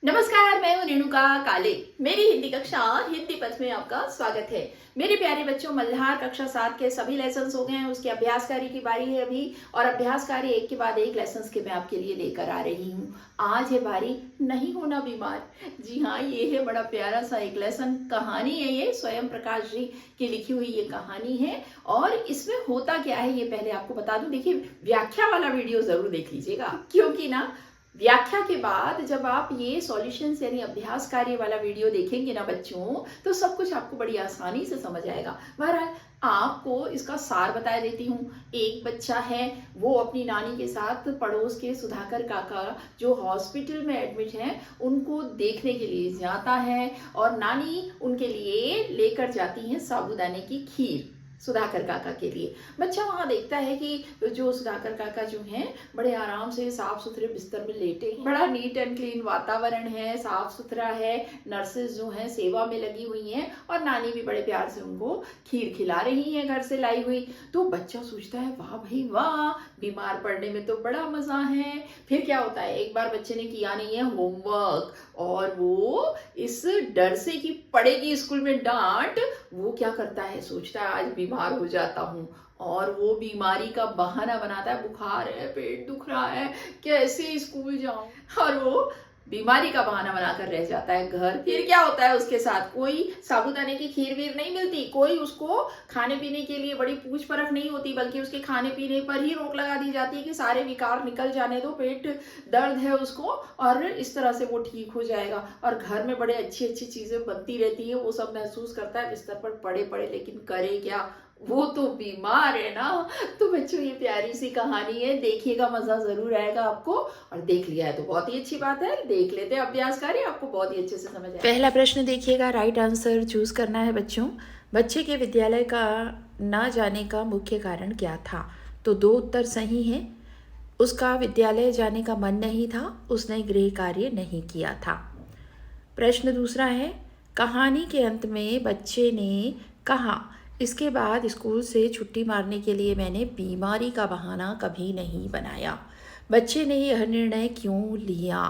नमस्कार, मैं हूं रेणुका काले। मेरी हिंदी कक्षा हिंदी पथ में आपका स्वागत है। मेरे प्यारे बच्चों, मल्हार कक्षा 7 के सभी लेसन हो गए हैं। उसके अभ्यासकारी की बारी है अभी, और अभ्यासकारी एक के बाद एक लेसन के मैं आपके लिए लेकर आ रही हूँ। आज है बारी नहीं होना बीमार। जी हाँ, ये है बड़ा प्यारा सा एक लेसन, कहानी है। ये स्वयं प्रकाश जी की लिखी हुई ये कहानी है, और इसमें होता क्या है ये पहले आपको बता दूं। देखिए, व्याख्या वाला वीडियो जरूर देख लीजिएगा, क्योंकि ना व्याख्या के बाद जब आप ये सॉल्यूशंस यानी अभ्यास कार्य वाला वीडियो देखेंगे ना बच्चों, तो सब कुछ आपको बड़ी आसानी से समझ आएगा। बहरहाल, आपको इसका सार बता देती हूँ। एक बच्चा है, वो अपनी नानी के साथ पड़ोस के सुधाकर काका जो हॉस्पिटल में एडमिट हैं उनको देखने के लिए जाता है, और नानी उनके लिए लेकर जाती हैं साबूदाने की खीर सुधाकर काका के लिए। बच्चा वहां देखता है कि जो सुधाकर काका जो हैं बड़े आराम से साफ सुथरे बिस्तर में लेटे हैं। बड़ा नीट एंड क्लीन वातावरण है, साफ सुथरा है, नर्सेज जो हैं सेवा में लगी हुई हैं, और नानी भी बड़े प्यार से उनको खीर खिला रही हैं घर से लाई हुई। तो बच्चा सोचता है, वाह भाई वाह, बीमार पड़ने में तो बड़ा मजा है। फिर क्या होता है, एक बार बच्चे ने किया नहीं है होमवर्क, और वो इस डर से कि पड़ेगी स्कूल में डांट, वो क्या करता है, सोचता है आज बीमार हो जाता हूँ, और वो बीमारी का बहाना बनाता है। बुखार है, पेट दुख रहा है, कैसे स्कूल जाऊं, और वो बीमारी का बहाना बनाकर रह जाता है घर। फिर क्या होता है उसके साथ, कोई साबूदाने की खीर वीर नहीं मिलती, कोई उसको खाने पीने के लिए बड़ी पूछ परख नहीं होती, बल्कि उसके खाने पीने पर ही रोक लगा दी जाती है कि सारे विकार निकल जाने दो, पेट दर्द है उसको, और इस तरह से वो ठीक हो जाएगा। और घर में बड़े अच्छी अच्छी चीजें बनती रहती है, वो सब महसूस करता है बिस्तर पर पड़े पड़े, लेकिन करे क्या, वो तो बीमार है ना। तो बच्चों, ये प्यारी सी कहानी है, देखिएगा, मजा जरूर आएगा आपको। और देख लिया है तो बहुत ही अच्छी बात है, देख लेते हैं अभ्यास कार्य, आपको बहुत ही अच्छे से समझ आएगा। पहला प्रश्न देखिएगा, राइट आंसर चूज करना है बच्चों। बच्चे के विद्यालय का ना जाने का मुख्य कारण क्या था? तो दो उत्तर सही हैं। उसका विद्यालय जाने का मन नहीं था, उसने गृह कार्य नहीं किया था। प्रश्न दूसरा है, कहानी के अंत में बच्चे ने कहा, इसके बाद स्कूल से छुट्टी मारने के लिए मैंने बीमारी का बहाना कभी नहीं बनाया। बच्चे ने यह निर्णय क्यों लिया?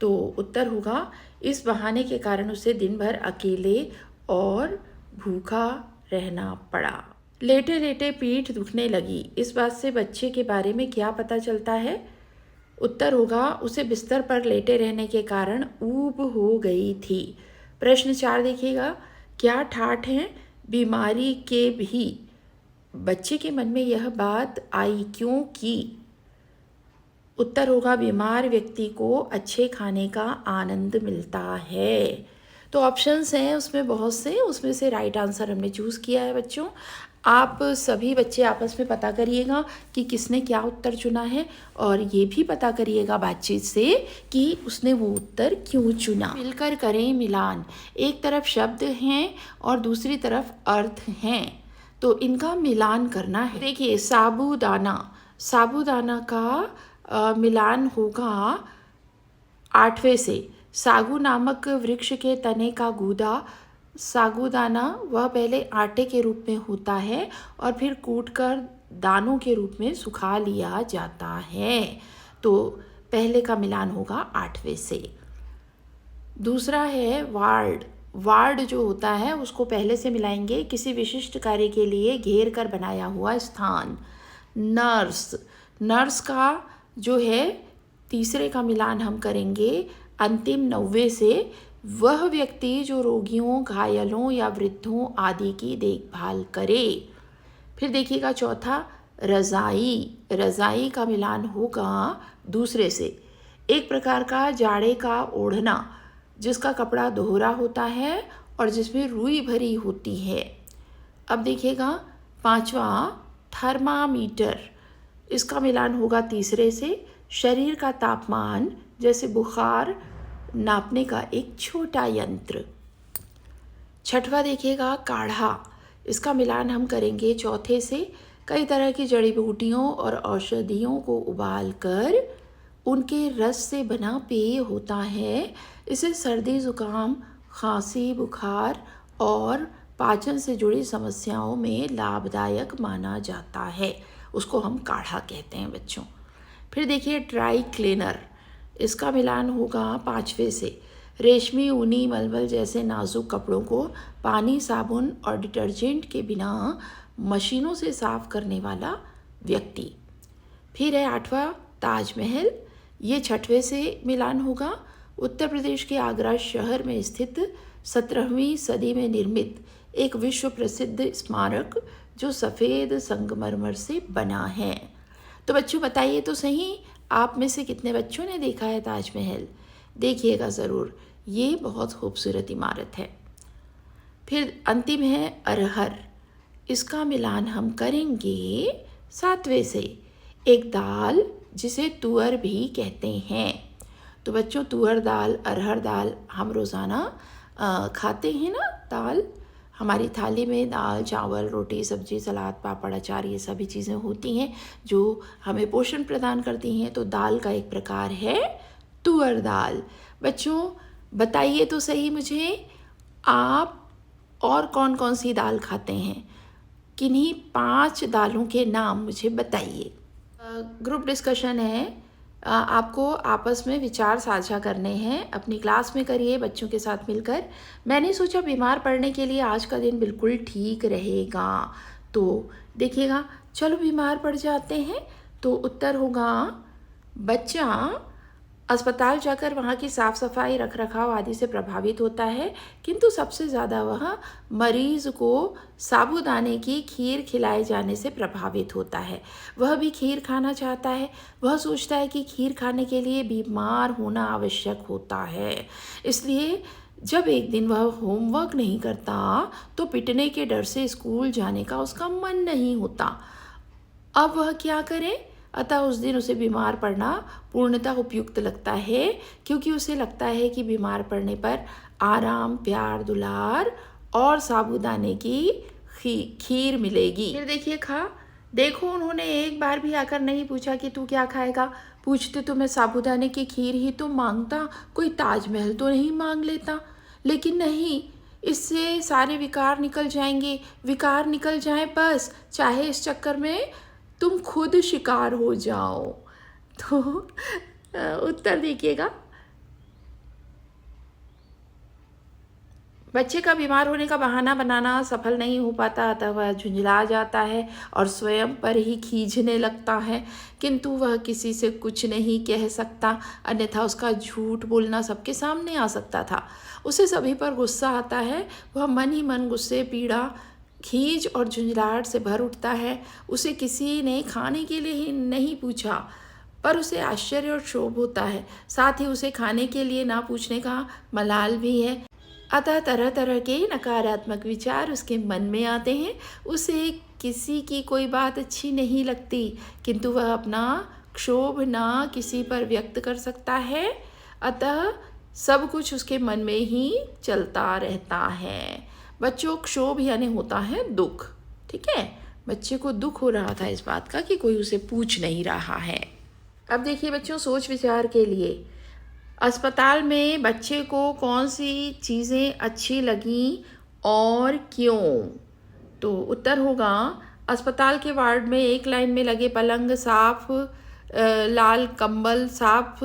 तो उत्तर होगा, इस बहाने के कारण उसे दिन भर अकेले और भूखा रहना पड़ा। लेटे लेटे पीठ दुखने लगी। इस बात से बच्चे के बारे में क्या पता चलता है? उत्तर होगा, उसे बिस्तर पर लेटे रहने के कारण ऊब हो गई थी। प्रश्न 4 देखिएगा, क्या ठाठ हैं बीमारी के भी? बच्चे के मन में यह बात आई क्योंकि? उत्तर होगा, बीमार व्यक्ति को अच्छे खाने का आनंद मिलता है। तो ऑप्शंस हैं उसमें बहुत से, उसमें से राइट आंसर हमने चूज़ किया है बच्चों। आप सभी बच्चे आपस में पता करिएगा कि किसने क्या उत्तर चुना है, और ये भी पता करिएगा बातचीत से कि उसने वो उत्तर क्यों चुना। मिलकर करें मिलान। एक तरफ शब्द हैं और दूसरी तरफ अर्थ हैं, तो इनका मिलान करना है। देखिए, साबूदाना, साबूदाना का मिलान होगा 8वें से। सागू नामक वृक्ष के तने का गूदा, सागूदाना वह पहले आटे के रूप में होता है और फिर कूटकर दानों के रूप में सुखा लिया जाता है। तो पहले का मिलान होगा 8वें से। दूसरा है वार्ड। वार्ड जो होता है उसको पहले से मिलाएंगे, किसी विशिष्ट कार्य के लिए घेर कर बनाया हुआ स्थान। नर्स, नर्स का जो है तीसरे का मिलान हम करेंगे अंतिम 9वें से। वह व्यक्ति जो रोगियों, घायलों या वृद्धों आदि की देखभाल करे। फिर देखिएगा चौथा, रज़ाई। रज़ाई का मिलान होगा दूसरे से। एक प्रकार का जाड़े का ओढ़ना जिसका कपड़ा दोहरा होता है और जिसमें रुई भरी होती है। अब देखिएगा 5वां, थर्मामीटर। इसका मिलान होगा तीसरे से। शरीर का तापमान जैसे बुखार नापने का एक छोटा यंत्र। 6वां देखिएगा, काढ़ा। इसका मिलान हम करेंगे चौथे से। कई तरह की जड़ी बूटियों और औषधियों को उबालकर उनके रस से बना पेय होता है। इसे सर्दी, जुकाम, खांसी, बुखार और पाचन से जुड़ी समस्याओं में लाभदायक माना जाता है। उसको हम काढ़ा कहते हैं बच्चों। फिर देखिए ड्राई क्लीनर। इसका मिलान होगा 5वें से। रेशमी, ऊनी, मलमल जैसे नाजुक कपड़ों को पानी, साबुन और डिटर्जेंट के बिना मशीनों से साफ करने वाला व्यक्ति। फिर है 8वां ताजमहल। ये 6वें से मिलान होगा। उत्तर प्रदेश के आगरा शहर में स्थित 17वीं सदी में निर्मित एक विश्व प्रसिद्ध स्मारक जो सफ़ेद संगमरमर से बना है। तो बच्चों बताइए तो सही, आप में से कितने बच्चों ने देखा है ताजमहल? देखिएगा ज़रूर, ये बहुत खूबसूरत इमारत है। फिर अंतिम है अरहर। इसका मिलान हम करेंगे 7वें से। एक दाल जिसे तुअर भी कहते हैं। तो बच्चों तुअर दाल, अरहर दाल हम रोज़ाना खाते हैं ना। दाल हमारी थाली में दाल, चावल, रोटी, सब्जी, सलाद, पापड़, अचार ये सभी चीज़ें होती हैं जो हमें पोषण प्रदान करती हैं। तो दाल का एक प्रकार है तुअर दाल। बच्चों बताइए तो सही मुझे, आप और कौन कौन सी दाल खाते हैं? किन्हीं 5 दालों के नाम मुझे बताइए। ग्रुप डिस्कशन है, आपको आपस में विचार साझा करने हैं। अपनी क्लास में करिए बच्चों के साथ मिलकर। मैंने सोचा बीमार पड़ने के लिए आज का दिन बिल्कुल ठीक रहेगा। तो देखिएगा, चलो बीमार पड़ जाते हैं। तो उत्तर होगा बच्चा अस्पताल जाकर वहाँ की साफ़ सफाई, रख रखाव आदि से प्रभावित होता है, किंतु सबसे ज़्यादा वह मरीज़ को साबूदाने की खीर खिलाए जाने से प्रभावित होता है। वह भी खीर खाना चाहता है। वह सोचता है कि खीर खाने के लिए बीमार होना आवश्यक होता है। इसलिए जब एक दिन वह होमवर्क नहीं करता तो पिटने के डर से स्कूल जाने का उसका मन नहीं होता। अब वह क्या करे? अतः उस दिन उसे बीमार पड़ना पूर्णतः उपयुक्त लगता है, क्योंकि उसे लगता है कि बीमार पड़ने पर आराम, प्यार, दुलार और साबूदाने की खीर मिलेगी। फिर देखिए देखो उन्होंने एक बार भी आकर नहीं पूछा कि तू क्या खाएगा। पूछते तो मैं साबूदाने की खीर ही तो मांगता, कोई ताजमहल तो नहीं मांग लेता। लेकिन नहीं, इससे सारे विकार निकल जाएंगे। विकार निकल जाए बस, चाहे इस चक्कर में तुम खुद शिकार हो जाओ। तो उत्तर देखिएगा, बच्चे का बीमार होने का बहाना बनाना सफल नहीं हो पाता, अतः वह झुंझला जाता है और स्वयं पर ही खींचने लगता है, किंतु वह किसी से कुछ नहीं कह सकता, अन्यथा उसका झूठ बोलना सबके सामने आ सकता था। उसे सभी पर गुस्सा आता है। वह मन ही मन गुस्से, पीड़ा, खींच और झुंझलाहट से भर उठता है। उसे किसी ने खाने के लिए ही नहीं पूछा, पर उसे आश्चर्य और क्षोभ होता है। साथ ही उसे खाने के लिए ना पूछने का मलाल भी है। अतः तरह तरह के नकारात्मक विचार उसके मन में आते हैं। उसे किसी की कोई बात अच्छी नहीं लगती, किंतु वह अपना क्षोभ ना किसी पर व्यक्त कर सकता है। अतः सब कुछ उसके मन में ही चलता रहता है। बच्चों क्षोभ यानी होता है दुख, ठीक है। बच्चे को दुख हो रहा था इस बात का कि कोई उसे पूछ नहीं रहा है। अब देखिए बच्चों, सोच विचार के लिए अस्पताल में बच्चे को कौन सी चीज़ें अच्छी लगीं और क्यों? तो उत्तर होगा अस्पताल के वार्ड में एक लाइन में लगे पलंग, साफ लाल कंबल, साफ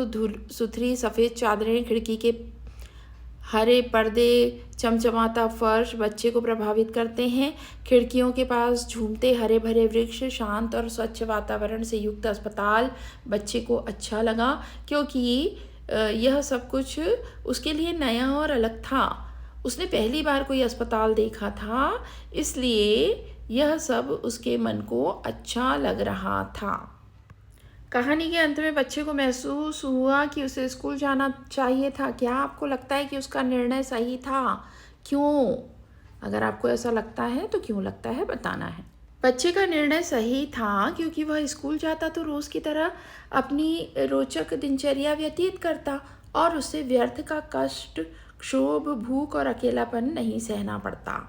सुथरी सफ़ेद चादरें, खिड़की के हरे पर्दे, चमचमाता फर्श बच्चे को प्रभावित करते हैं। खिड़कियों के पास झूमते हरे भरे वृक्ष, शांत और स्वच्छ वातावरण से युक्त अस्पताल बच्चे को अच्छा लगा, क्योंकि यह सब कुछ उसके लिए नया और अलग था। उसने पहली बार कोई अस्पताल देखा था, इसलिए यह सब उसके मन को अच्छा लग रहा था। कहानी के अंत में बच्चे को महसूस हुआ कि उसे स्कूल जाना चाहिए था। क्या आपको लगता है कि उसका निर्णय सही था? क्यों? अगर आपको ऐसा लगता है तो क्यों लगता है बताना है। बच्चे का निर्णय सही था क्योंकि वह स्कूल जाता तो रोज़ की तरह अपनी रोचक दिनचर्या व्यतीत करता और उसे व्यर्थ का कष्ट, क्षोभ, भूख और अकेलापन नहीं सहना पड़ता।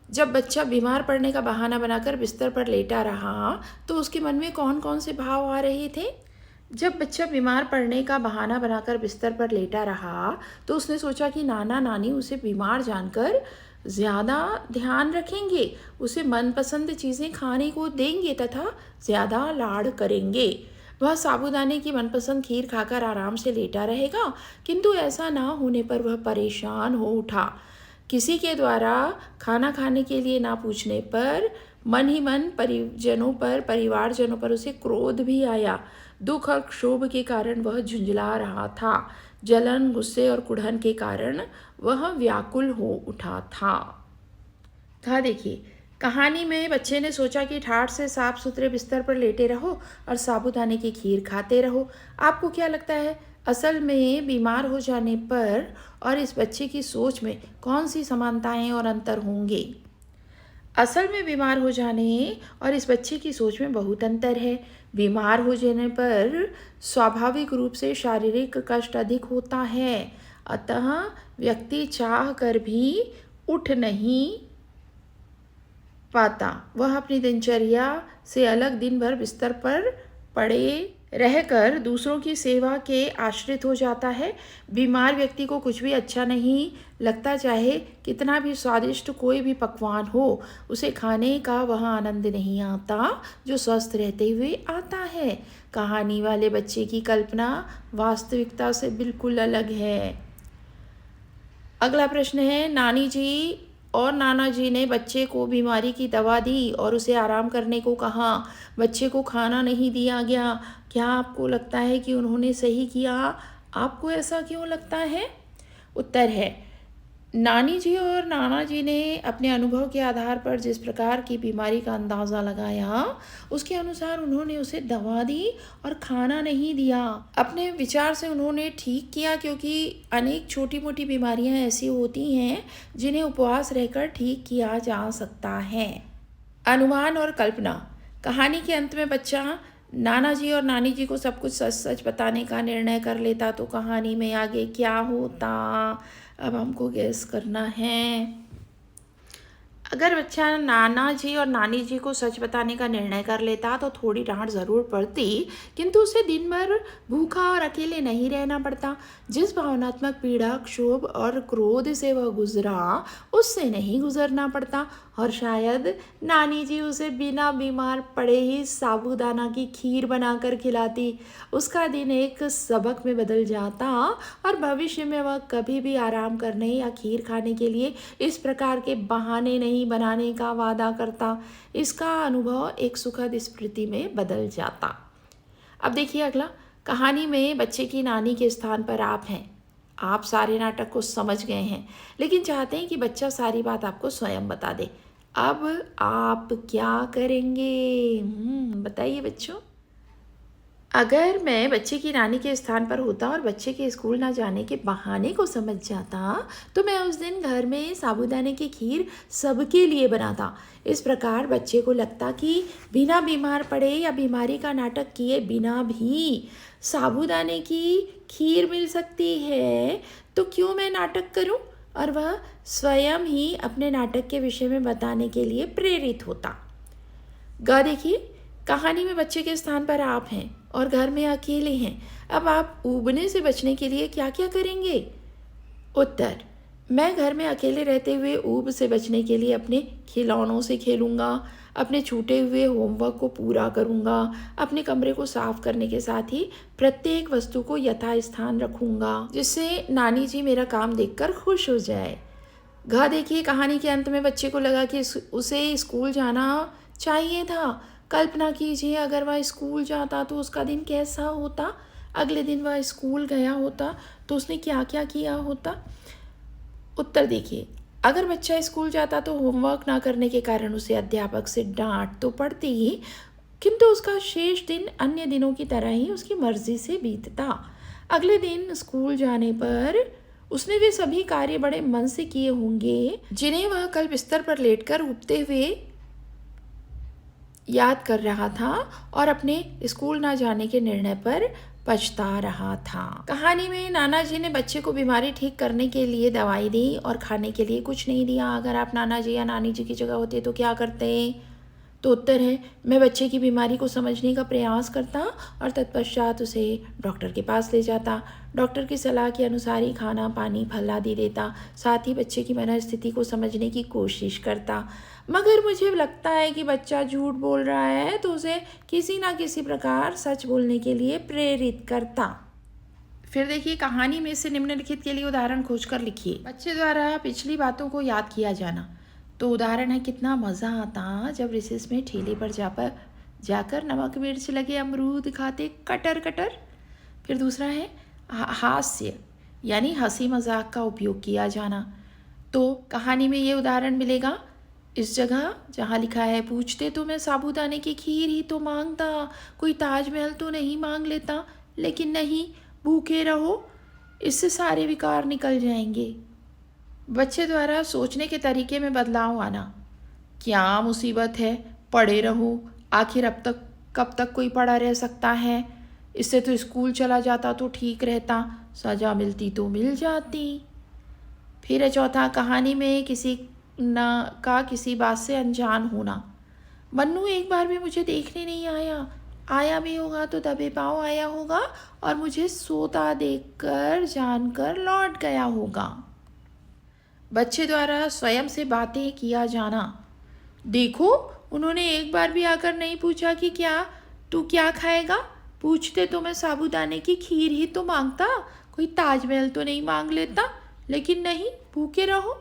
जब बच्चा बीमार पड़ने का बहाना बनाकर बिस्तर पर लेटा रहा तो उसके मन में कौन कौन से भाव आ रहे थे? जब बच्चा बीमार पड़ने का बहाना बनाकर बिस्तर पर लेटा रहा तो उसने सोचा कि नाना नानी उसे बीमार जानकर ज़्यादा ध्यान रखेंगे, उसे मनपसंद चीज़ें खाने को देंगे तथा ज़्यादा लाड़ करेंगे। वह साबूदाने की मनपसंद खीर खाकर आराम से लेटा रहेगा, किंतु ऐसा ना होने पर वह परेशान हो उठा। किसी के द्वारा खाना खाने के लिए ना पूछने पर मन ही मन परिवारजनों पर उसे क्रोध भी आया। दुख और क्षोभ के कारण वह झुंझला रहा था। जलन, गुस्से और कुढ़न के कारण वह व्याकुल हो उठा था। देखिए, कहानी में बच्चे ने सोचा कि ठाठ से साफ सुथरे बिस्तर पर लेटे रहो और साबूदाने की खीर खाते रहो। आपको क्या लगता है, असल में बीमार हो जाने पर और इस बच्चे की सोच में कौन सी समानताएं और अंतर होंगे? असल में बीमार हो जाने और इस बच्चे की सोच में बहुत अंतर है। बीमार हो जाने पर स्वाभाविक रूप से शारीरिक कष्ट अधिक होता है, अतः व्यक्ति चाह कर भी उठ नहीं पाता। वह अपनी दिनचर्या से अलग दिन भर बिस्तर पर पड़े रहकर दूसरों की सेवा के आश्रित हो जाता है। बीमार व्यक्ति को कुछ भी अच्छा नहीं लगता, चाहे कितना भी स्वादिष्ट कोई भी पकवान हो, उसे खाने का वह आनंद नहीं आता जो स्वस्थ रहते हुए आता है। कहानी वाले बच्चे की कल्पना वास्तविकता से बिल्कुल अलग है। अगला प्रश्न है, नानी जी और नाना जी ने बच्चे को बीमारी की दवा दी और उसे आराम करने को कहा। बच्चे को खाना नहीं दिया गया। क्या आपको लगता है कि उन्होंने सही किया? आपको ऐसा क्यों लगता है? उत्तर है, नानी जी और नाना जी ने अपने अनुभव के आधार पर जिस प्रकार की बीमारी का अंदाज़ा लगाया, उसके अनुसार उन्होंने उसे दवा दी और खाना नहीं दिया। अपने विचार से उन्होंने ठीक किया, क्योंकि अनेक छोटी मोटी बीमारियां ऐसी होती हैं जिन्हें उपवास रहकर ठीक किया जा सकता है। अनुमान और कल्पना। कहानी के अंत में बच्चा नाना जी और नानी जी को सब कुछ सच सच बताने का निर्णय कर लेता तो कहानी में आगे क्या होता, अब हमको गैस करना है। अगर बच्चा नाना जी और नानी जी को सच बताने का निर्णय कर लेता तो थोड़ी डांट ज़रूर पड़ती, किंतु उसे दिन भर भूखा और अकेले नहीं रहना पड़ता। जिस भावनात्मक पीड़ा, क्षोभ और क्रोध से वह गुजरा, उससे नहीं गुजरना पड़ता, और शायद नानी जी उसे बिना बीमार पड़े ही साबूदाना की खीर बनाकर खिलाती। उसका दिन एक सबक में बदल जाता और भविष्य में वह कभी भी आराम करने या खीर खाने के लिए इस प्रकार के बहाने नहीं बनाने का वादा करता। इसका अनुभव एक सुखद स्मृति में बदल जाता। अब देखिए अगला, कहानी में बच्चे की नानी के स्थान पर आप हैं। आप सारे नाटक को समझ गए हैं, लेकिन चाहते हैं कि बच्चा सारी बात आपको स्वयं बता दे। अब आप क्या करेंगे? बताइए बच्चों। अगर मैं बच्चे की नानी के स्थान पर होता और बच्चे के स्कूल ना जाने के बहाने को समझ जाता, तो मैं उस दिन घर में साबूदाने की खीर सबके लिए बनाता। इस प्रकार बच्चे को लगता कि बिना बीमार पड़े या बीमारी का नाटक किए बिना भी साबूदाने की खीर मिल सकती है, तो क्यों मैं नाटक करूं? और वह स्वयं ही अपने नाटक के विषय में बताने के लिए प्रेरित होता। देखिए, कहानी में बच्चे के स्थान पर आप हैं और घर में अकेले हैं। अब आप ऊबने से बचने के लिए क्या क्या करेंगे? उत्तर, मैं घर में अकेले रहते हुए ऊब से बचने के लिए अपने खिलौनों से खेलूँगा, अपने छूटे हुए होमवर्क को पूरा करूँगा, अपने कमरे को साफ करने के साथ ही प्रत्येक वस्तु को यथास्थान रखूँगा, जिससे नानी जी मेरा काम देखकर खुश हो जाए। देखिए, कहानी के अंत में बच्चे को लगा कि उसे स्कूल जाना चाहिए था। कल्पना कीजिए, अगर वह स्कूल जाता तो उसका दिन कैसा होता। अगले दिन वह स्कूल गया होता तो उसने क्या क्या किया होता। उत्तर देखिए, अगर बच्चा स्कूल जाता तो होमवर्क ना करने के कारण उसे अध्यापक से डांट तो पड़ती ही, किंतु उसका शेष दिन अन्य दिनों की तरह ही उसकी मर्जी से बीतता। अगले दिन स्कूल जाने पर उसने वे सभी कार्य बड़े मन से किए होंगे जिन्हें वह कल बिस्तर पर लेटकर ऊबते हुए याद कर रहा था और अपने स्कूल ना जाने के निर्णय पर पछता रहा था। कहानी में नाना जी ने बच्चे को बीमारी ठीक करने के लिए दवाई दी और खाने के लिए कुछ नहीं दिया। अगर आप नाना जी या नानी जी की जगह होते तो क्या करते? तो उत्तर है, मैं बच्चे की बीमारी को समझने का प्रयास करता और तत्पश्चात उसे डॉक्टर के पास ले जाता। डॉक्टर की सलाह के अनुसार ही खाना पानी फल आदि देता, साथ ही बच्चे की मनस्थिति को समझने की कोशिश करता। मगर मुझे लगता है कि बच्चा झूठ बोल रहा है, तो उसे किसी ना किसी प्रकार सच बोलने के लिए प्रेरित करता। फिर देखिए, कहानी में से निम्नलिखित के लिए उदाहरण खोजकर लिखिए। बच्चे द्वारा पिछली बातों को याद किया जाना। तो उदाहरण है, कितना मज़ा आता जब रिसेस में ठेले पर जाकर नमक मिर्च लगे अमरूद खाते कटर कटर। फिर दूसरा है हास्य, यानी हंसी मजाक का उपयोग किया जाना। तो कहानी में ये उदाहरण मिलेगा, इस जगह जहाँ लिखा है, पूछते तो मैं साबूदाने की खीर ही तो मांगता, कोई ताजमहल तो नहीं मांग लेता, लेकिन नहीं, भूखे रहो, इससे सारे विकार निकल जाएंगे। बच्चे द्वारा सोचने के तरीके में बदलाव आना। क्या मुसीबत है, पढ़े रहो, आखिर अब तक कब तक कोई पढ़ा रह सकता है, इससे तो स्कूल चला जाता तो ठीक रहता, सज़ा मिलती तो मिल जाती। फिर है चौथा, कहानी में किसी बात से अनजान होना। मन्नू एक बार भी मुझे देखने नहीं आया भी होगा तो दबे पाँव आया होगा और मुझे सोता देखकर जानकर लौट गया होगा। बच्चे द्वारा स्वयं से बातें किया जाना। देखो, उन्होंने एक बार भी आकर नहीं पूछा कि तू क्या खाएगा, पूछते तो मैं साबूदाने की खीर ही तो मांगता, कोई ताजमहल तो नहीं मांग लेता, लेकिन नहीं, भूखे रहो।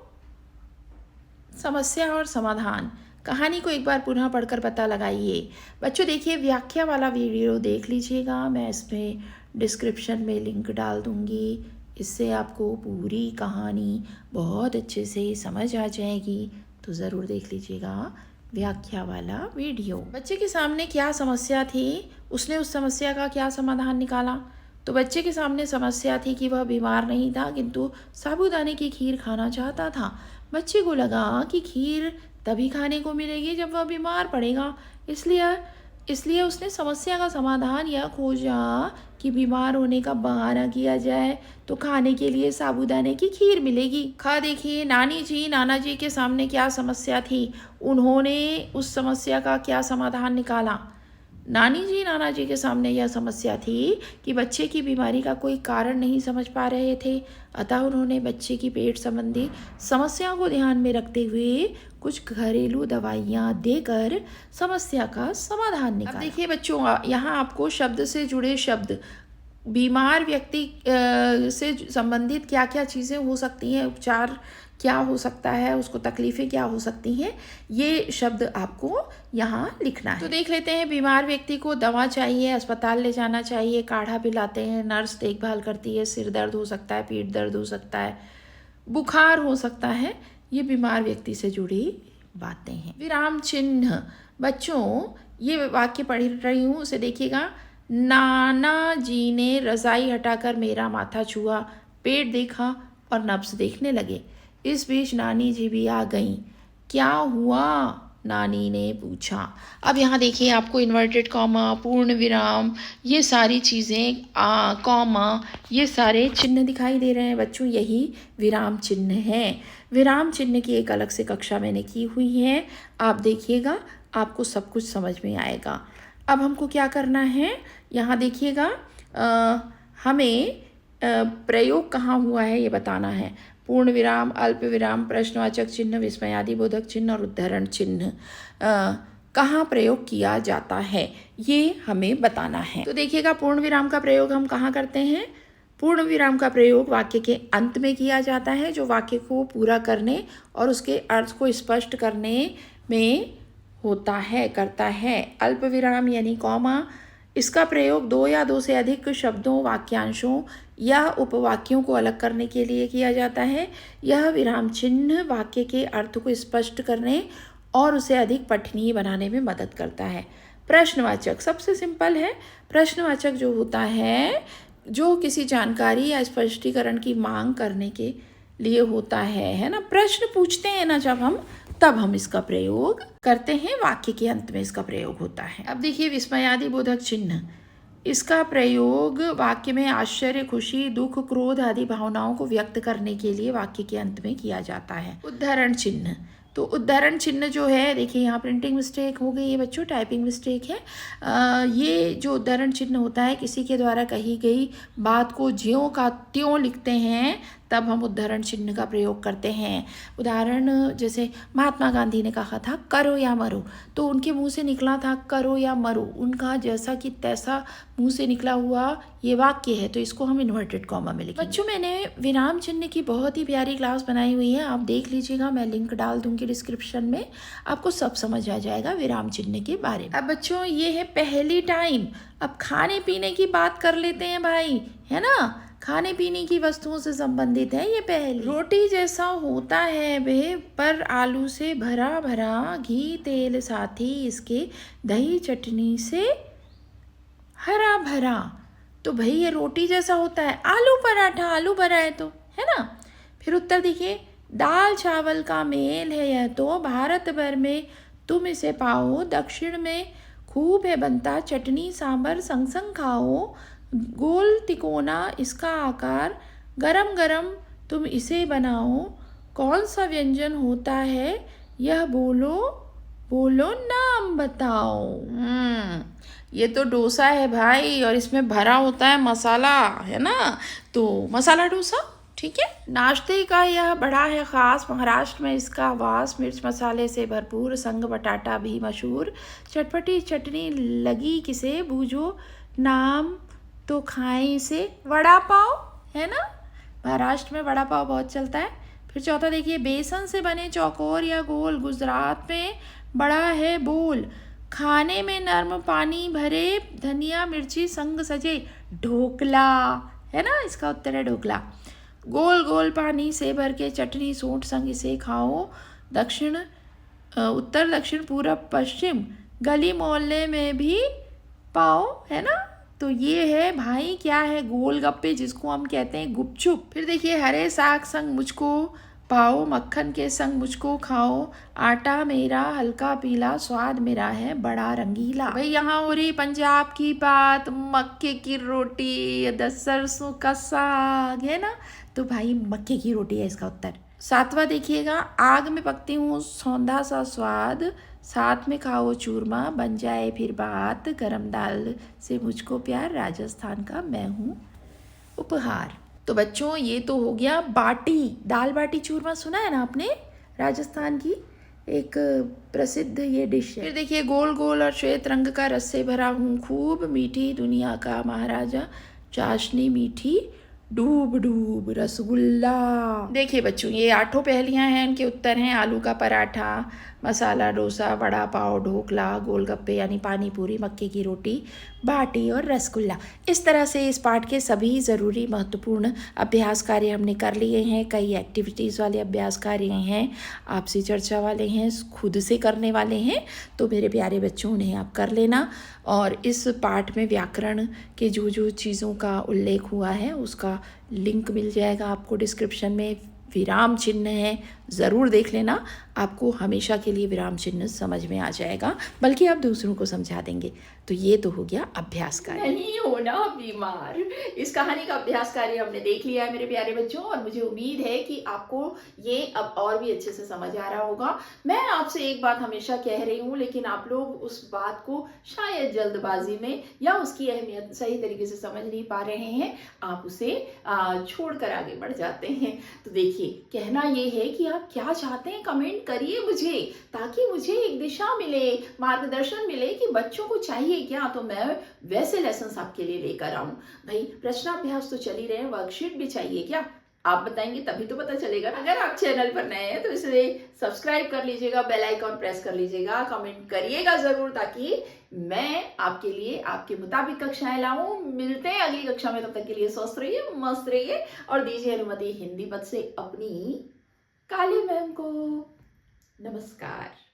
समस्या और समाधान। कहानी को एक बार पुनः पढ़कर पता लगाइए। बच्चों देखिए, व्याख्या वाला वीडियो देख लीजिएगा, मैं इसमें डिस्क्रिप्शन में लिंक डाल दूँगी, इससे आपको पूरी कहानी बहुत अच्छे से समझ आ जाएगी। तो ज़रूर देख लीजिएगा व्याख्या वाला वीडियो। बच्चे के सामने क्या समस्या थी, उसने उस समस्या का क्या समाधान निकाला। तो बच्चे के सामने समस्या थी कि वह बीमार नहीं था, किंतु साबूदाने की खीर खाना चाहता था। बच्चे को लगा कि खीर तभी खाने को मिलेगी जब वह बीमार पड़ेगा, इसलिए उसने समस्या का समाधान यह खोजा कि बीमार होने का बहाना किया जाए तो खाने के लिए साबूदाने की खीर मिलेगी। देखिए, नाना जी के सामने क्या समस्या थी, उन्होंने उस समस्या का क्या समाधान निकाला। नाना जी के सामने यह समस्या थी कि बच्चे की बीमारी का कोई कारण नहीं समझ पा रहे थे, अतः उन्होंने बच्चे की पेट संबंधी समस्याओं को ध्यान में रखते हुए कुछ घरेलू दवाइयाँ देकर समस्या का समाधान निकाला। अब देखिए बच्चों, यहाँ आपको शब्द से जुड़े शब्द, बीमार व्यक्ति से संबंधित क्या क्या चीज़ें हो सकती हैं, उपचार क्या हो सकता है, उसको तकलीफ़ें क्या हो सकती हैं, ये शब्द आपको यहाँ लिखना है। तो देख लेते हैं, बीमार व्यक्ति को दवा चाहिए, अस्पताल ले जाना चाहिए, काढ़ा पिलाते हैं, नर्स देखभाल करती है, सिर दर्द हो सकता है, पीठ दर्द हो सकता है, बुखार हो सकता है, ये बीमार व्यक्ति से जुड़ी बातें हैं। विराम चिन्ह। बच्चों, ये वाक्य पढ़ रही हूँ, उसे देखिएगा। नाना जी ने रज़ाई हटाकर मेरा माथा छुआ, पेट देखा और नब्ज देखने लगे। इस बीच नानी जी भी आ गईं। क्या हुआ, नानी ने पूछा। अब यहाँ देखिए, आपको इन्वर्टेड कॉमा, पूर्ण विराम, ये सारी चीज़ें, कॉमा, ये सारे चिन्ह दिखाई दे रहे हैं बच्चों, यही विराम चिन्ह हैं। विराम चिन्ह की एक अलग से कक्षा मैंने की हुई है, आप देखिएगा, आपको सब कुछ समझ में आएगा। अब हमको क्या करना है, यहाँ देखिएगा, हमें प्रयोग कहाँ हुआ है ये बताना है। पूर्ण विराम, अल्प विराम, प्रश्नवाचक चिन्ह, विस्मयादि बोधक चिन्ह और उद्धरण चिन्ह कहाँ प्रयोग किया जाता है, ये हमें बताना है। तो देखिएगा, पूर्ण विराम का प्रयोग हम कहाँ करते हैं। पूर्ण विराम का प्रयोग वाक्य के अंत में किया जाता है, जो वाक्य को पूरा करने और उसके अर्थ को स्पष्ट करने में करता है। अल्प विराम यानी कॉमा, इसका प्रयोग दो या दो से अधिक शब्दों, वाक्यांशों या उपवाक्यों को अलग करने के लिए किया जाता है। यह विराम चिन्ह वाक्य के अर्थ को स्पष्ट करने और उसे अधिक पठनीय बनाने में मदद करता है। प्रश्नवाचक सबसे सिंपल है। प्रश्नवाचक जो होता है, जो किसी जानकारी या स्पष्टीकरण की मांग करने के लिए होता है ना, प्रश्न पूछते हैं ना जब हम, तब हम इसका प्रयोग करते हैं, वाक्य के अंत में इसका प्रयोग होता है। अब देखिए, विस्मयादि बोधक चिन्ह, इसका प्रयोग वाक्य में आश्चर्य, खुशी, दुख, क्रोध आदि भावनाओं को व्यक्त करने के लिए वाक्य के अंत में किया जाता है। उद्धरण चिन्ह, तो उद्धरण चिन्ह जो है, देखिए यहाँ प्रिंटिंग मिस्टेक हो गई है बच्चों, टाइपिंग मिस्टेक है। ये जो उद्धरण चिन्ह होता है, किसी के द्वारा कही गई बात को ज्यों का त्यों लिखते हैं, तब हम उद्धरण चिन्ह का प्रयोग करते हैं। उदाहरण जैसे महात्मा गांधी ने कहा था करो या मरो, तो उनके मुंह से निकला था करो या मरो, उनका जैसा कि तैसा मुंह से निकला हुआ ये वाक्य है, तो इसको हम इन्वर्टेड कॉमा में लिखेंगे। बच्चों, मैंने विराम चिन्ह की बहुत ही प्यारी क्लास बनाई हुई है, आप देख लीजिएगा, मैं लिंक डाल दूंगी डिस्क्रिप्शन में, आपको सब समझ आ जाएगा विराम चिन्ह के बारे में। अब बच्चों, ये है पहली टाइम, अब खाने पीने की बात कर लेते हैं भाई, है ना, खाने पीने की वस्तुओं से संबंधित है ये पहली। रोटी जैसा होता है वह, पर आलू से भरा भरा, घी तेल साथी इसके, दही चटनी से हरा भरा। तो भाई ये रोटी जैसा होता है, आलू पराठा, आलू भरा है तो, है ना। फिर उत्तर देखिए, दाल चावल का मेल है यह तो, भारत भर में तुम इसे पाओ, दक्षिण में खूब है बनता, चटनी सांभर संग संग खाओ, गोल तिकोना इसका आकार, गरम गरम तुम इसे बनाओ, कौन सा व्यंजन होता है यह बोलो, बोलो नाम बताओ। ये तो डोसा है भाई, और इसमें भरा होता है मसाला, है ना, तो मसाला डोसा, ठीक है। नाश्ते का यह बड़ा है ख़ास, महाराष्ट्र में इसका वास, मिर्च मसाले से भरपूर, संग बटाटा भी मशहूर, चटपटी चटनी लगी किसे, बूझो नाम तो खाएं इसे, वड़ा पाव, है ना, महाराष्ट्र में वड़ा पाव बहुत चलता है। फिर चौथा देखिए, बेसन से बने चौकोर या गोल, गुजरात में बड़ा है बोल, खाने में नर्म पानी भरे, धनिया मिर्ची संग सजे, ढोकला, है ना, इसका उत्तर है ढोकला। गोल गोल पानी से भर के चटनी सूंठ संग इसे खाओ, दक्षिण उत्तर दक्षिण पूरब पश्चिम, गली मोहल्ले में भी पाओ, है ना। तो ये है भाई, क्या है, गोलगप्पे, जिसको हम कहते हैं गुपचुप। फिर देखिए, हरे साग संग मुझको पाओ, मक्खन के संग मुझको खाओ, आटा मेरा हल्का पीला, स्वाद मेरा है बड़ा रंगीला। भाई यहाँ हो रही पंजाब की बात, मक्के की रोटी, सरसों का साग, है ना, तो भाई मक्के की रोटी है इसका उत्तर। सातवां देखिएगा, आग में पकती हूँ सौंधा सा स्वाद, साथ में खाओ चूरमा, बन जाए फिर बात, गरम दाल से मुझको प्यार, राजस्थान का मैं हूँ उपहार। तो बच्चों, ये तो हो गया बाटी, दाल बाटी चूरमा, सुना है ना आपने, राजस्थान की एक प्रसिद्ध ये डिश है। फिर देखिए, गोल गोल और श्वेत रंग का रस से भरा हूँ खूब, मीठी दुनिया का महाराजा, चाशनी मीठी डूब डूब रसगुल्ला। देखिए बच्चों, ये 8 पहेलियां हैं, इनके उत्तर हैं आलू का पराठा, मसाला डोसा, वड़ा पाव, ढोकला, गोलगप्पे यानी पानी पूरी, मक्के की रोटी, बाटी और रसगुल्ला। इस तरह से इस पाठ के सभी ज़रूरी महत्वपूर्ण अभ्यास कार्य हमने कर लिए हैं। कई एक्टिविटीज़ वाले अभ्यास कार्य हैं, आपसी चर्चा वाले हैं, खुद से करने वाले हैं, तो मेरे प्यारे बच्चों उन्हें आप कर लेना। और इस पाठ में व्याकरण के जो जो चीज़ों का उल्लेख हुआ है उसका लिंक मिल जाएगा आपको डिस्क्रिप्शन में। विराम चिन्ह है, ज़रूर देख लेना, आपको हमेशा के लिए विराम चिन्ह समझ में आ जाएगा, बल्कि आप दूसरों को समझा देंगे। तो ये तो हो गया अभ्यास कार्य। नहीं होना बीमार, इस कहानी का अभ्यास कार्य हमने देख लिया है मेरे प्यारे बच्चों, और मुझे उम्मीद है कि आपको ये अब और भी अच्छे से समझ आ रहा होगा। मैं आपसे एक बात हमेशा कह रही हूँ, लेकिन आप लोग उस बात को शायद जल्दबाजी में या उसकी अहमियत सही तरीके से समझ नहीं पा रहे हैं, आप उसे छोड़कर आगे बढ़ जाते हैं। तो देखिए, कहना ये है कि आप क्या चाहते हैं, कमेंट करिए मुझे, ताकि मुझे एक दिशा मिले, मार्गदर्शन मिले कि बच्चों को चाहिए क्या, तो मैं वैसे लेसन आपके लिए लेकर आऊं। भाई प्रश्नाभ्यास तो चल ही रहे हैं, वर्कशीट भी चाहिए क्या, आप बताएंगे तभी तो पता चलेगा। अगर आप चैनल पर नए हैं तो इसे सब्सक्राइब कर लीजिएगा, बेल आइकॉन प्रेस कर लीजिएगा, कमेंट करिएगा जरूर, ताकि मैं आपके लिए आपके मुताबिक कक्षाएं लाऊं। मिलते हैं अगली कक्षा में, तब तक के लिए स्वस्थ रहिए, मस्त रहिए, और दीजिए अनुमति हिंदी पद से अपनी काली मैम को नमस्कार।